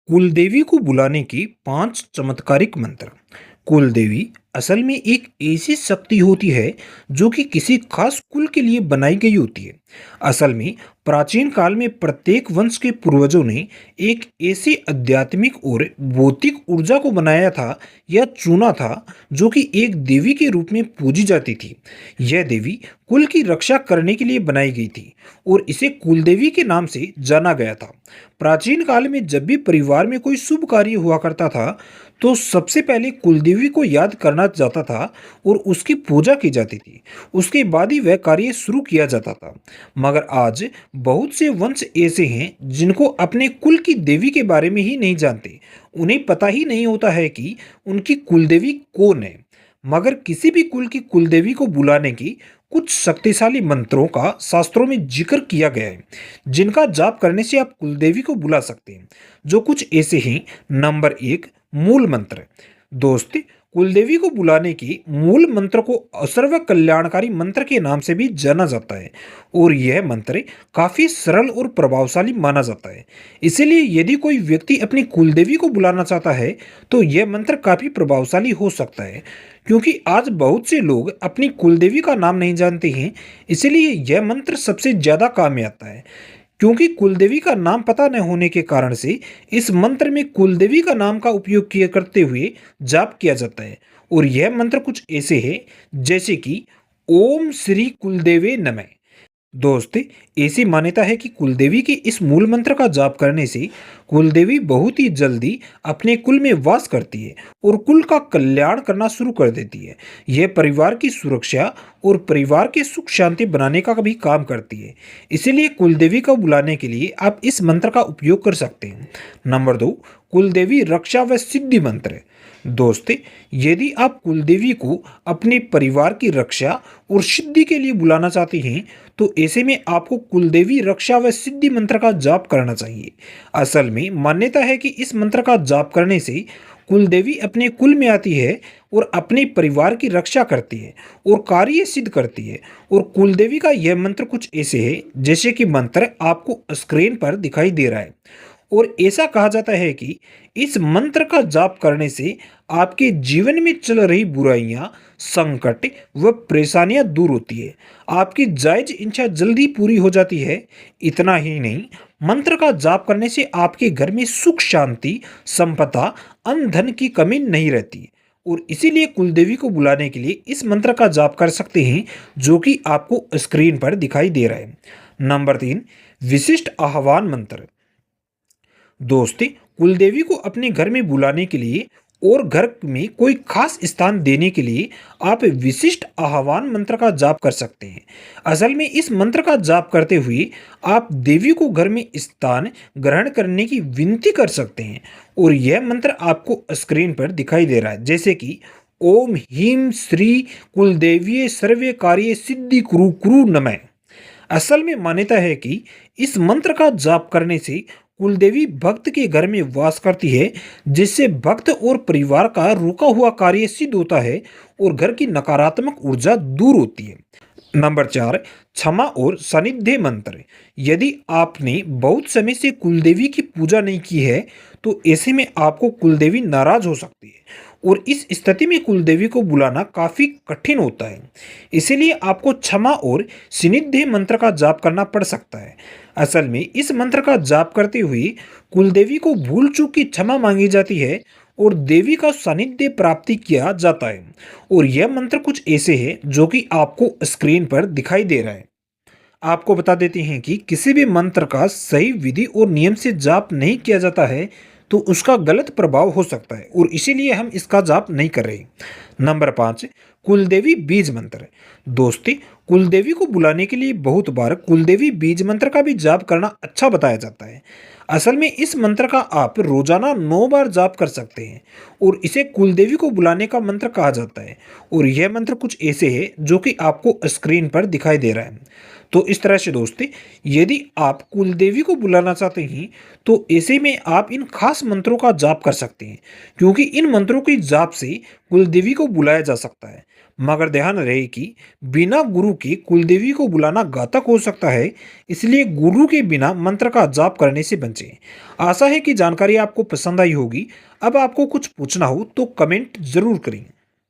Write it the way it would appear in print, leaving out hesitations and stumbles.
कुलदेवी को बुलाने के 5 चमत्कारिक मंत्र। कुलदेवी असल में एक ऐसी शक्ति होती है जो कि किसी खास कुल के लिए बनाई गई होती है। असल में प्राचीन काल में प्रत्येक वंश के पूर्वजों ने एक ऐसी आध्यात्मिक और भौतिक ऊर्जा को बनाया था या चुना था जो कि एक देवी के रूप में पूजी जाती थी। यह देवी कुल की रक्षा करने के लिए बनाई गई थी और इसे कुलदेवी के नाम से जाना गया था। प्राचीन काल में जब भी परिवार में कोई शुभ कार्य हुआ करता था तो सबसे पहले कुलदेवी को याद करना जाता था और उसकी पूजा की जाती थी। उसके बाद ही वह कार्य शुरू किया जाता था। मगर आज बहुत से वंश ऐसे हैं जिनको अपने कुल की देवी के बारे में ही नहीं जानते। उन्हें पता ही नहीं होता है कि उनकी कुलदेवी कौन है। मगर किसी भी कुल की कुलदेवी को बुलाने की कुछ शक्तिशाली मंत्रों का शास्त्रों में जिक्र किया गया है जिनका जाप करने से आप कुलदेवी को बुला सकते हैं। जो कुछ ऐसे हैं। नंबर 1, मूल मंत्र। दोस्त, कुलदेवी को बुलाने के मूल मंत्र को सर्व कल्याणकारी मंत्र के नाम से भी जाना जाता है और यह मंत्र काफी सरल और प्रभावशाली माना जाता है। इसीलिए यदि कोई व्यक्ति अपनी कुलदेवी को बुलाना चाहता है तो यह मंत्र काफी प्रभावशाली हो सकता है, क्योंकि आज बहुत से लोग अपनी कुलदेवी का नाम नहीं जानते हैं। इसलिए यह मंत्र सबसे ज्यादा काम में आता है, क्योंकि कुलदेवी का नाम पता न होने के कारण से इस मंत्र में कुलदेवी का नाम का उपयोग किया करते हुए जाप किया जाता है। और यह मंत्र कुछ ऐसे है जैसे कि ओम श्री कुलदेवे नमः। दोस्त, ऐसी मान्यता है कि कुलदेवी के इस मूल मंत्र का जाप करने से कुलदेवी बहुत ही जल्दी अपने कुल में वास करती है और कुल का कल्याण करना शुरू कर देती है। यह परिवार की सुरक्षा और परिवार के सुख शांति बनाने का भी काम करती है। इसीलिए कुलदेवी को बुलाने के लिए आप इस मंत्र का उपयोग कर सकते हैं। नंबर 2, कुलदेवी रक्षा व सिद्धि मंत्र। दोस्त, यदि आप कुलदेवी को अपने परिवार की रक्षा और सिद्धि के लिए बुलाना चाहते हैं तो ऐसे में आपको कुलदेवी रक्षा व सिद्धि मंत्र का जाप करना चाहिए। असल में मान्यता है कि इस मंत्र का जाप करने से कुलदेवी अपने कुल में आती है और अपने परिवार की रक्षा करती है और कार्य सिद्ध करती है। और कुलदेवी का यह मंत्र कुछ ऐसे है जैसे कि मंत्र आपको स्क्रीन पर दिखाई दे रहा है। और ऐसा कहा जाता है कि इस मंत्र का जाप करने से आपके जीवन में चल रही बुराइयां, संकट व परेशानियां दूर होती है। आपकी जायज इच्छा जल्दी पूरी हो जाती है। इतना ही नहीं, मंत्र का जाप करने से आपके घर में सुख शांति, संपदा, अन्न धन की कमी नहीं रहती। और इसीलिए कुलदेवी को बुलाने के लिए इस मंत्र का जाप कर सकते हैं जो कि आपको स्क्रीन पर दिखाई दे रहा है। नंबर 3, विशिष्ट आह्वान मंत्र। दोस्ती, कुलदेवी को अपने घर में बुलाने के लिए और घर में कोई खास स्थान देने के लिए आप विशिष्ट आह्वान मंत्र का जाप कर सकते हैं। असल में इस मंत्र का जाप करते हुए आप देवी को घर में स्थान ग्रहण करने की विनती कर सकते हैं। और यह मंत्र आपको स्क्रीन पर दिखाई दे रहा है जैसे कि ओम ह्रीं श्री कुलदेवी सर्वे कार्य सिद्धि कुरु कुरु नमः। असल में मान्यता है कि इस मंत्र का जाप करने से कुलदेवी भक्त के घर में वास करती है, जिससे भक्त और परिवार का रुका हुआ कार्य सिद्ध होता है और घर की नकारात्मक ऊर्जा दूर होती है। नंबर 4, क्षमा और सानिध्य मंत्र। यदि आपने बहुत समय से कुलदेवी की पूजा नहीं की है तो ऐसे में आपको कुलदेवी नाराज हो सकती है और इस स्थिति में कुलदेवी को बुलाना काफी कठिन होता है। इसीलिए आपको क्षमा और सानिध्य मंत्र का जाप करना पड़ सकता है। असल में इस मंत्र का जाप करते हुए कुलदेवी को भूल चूक की क्षमा मांगी जाती है और देवी का सानिध्य प्राप्ति किया जाता है। और यह मंत्र कुछ ऐसे है जो कि आपको स्क्रीन पर दिखाई दे रहा है। आपको बता देते हैं कि किसी भी मंत्र का सही विधि और नियम से जाप नहीं किया जाता है तो उसका गलत प्रभाव हो सकता है और इसीलिए हम इसका जाप नहीं कर रहे। नंबर 5, कुलदेवी बीज मंत्र। दोस्ती, कुलदेवी को बुलाने के लिए बहुत बार कुलदेवी बीज मंत्र का भी जाप करना अच्छा बताया जाता है। असल में इस मंत्र का आप रोजाना 9 बार जाप कर सकते हैं और इसे कुलदेवी को बुलाने का मंत्र कहा जाता है। और यह मंत्र कुछ ऐसे है जो कि आपको स्क्रीन पर दिखाई दे रहा है। तो इस तरह से दोस्ती, यदि आप कुलदेवी को बुलाना चाहते हैं तो ऐसे में आप इन खास मंत्रों का जाप कर सकते हैं, क्योंकि इन मंत्रों के जाप से कुलदेवी को बुलाया जा सकता है। मगर ध्यान रहे कि बिना गुरु के कुलदेवी को बुलाना घातक हो सकता है, इसलिए गुरु के बिना मंत्र का जाप करने से बचें। आशा है कि जानकारी आपको पसंद आई होगी। अब आपको कुछ पूछना हो तो कमेंट जरूर करें।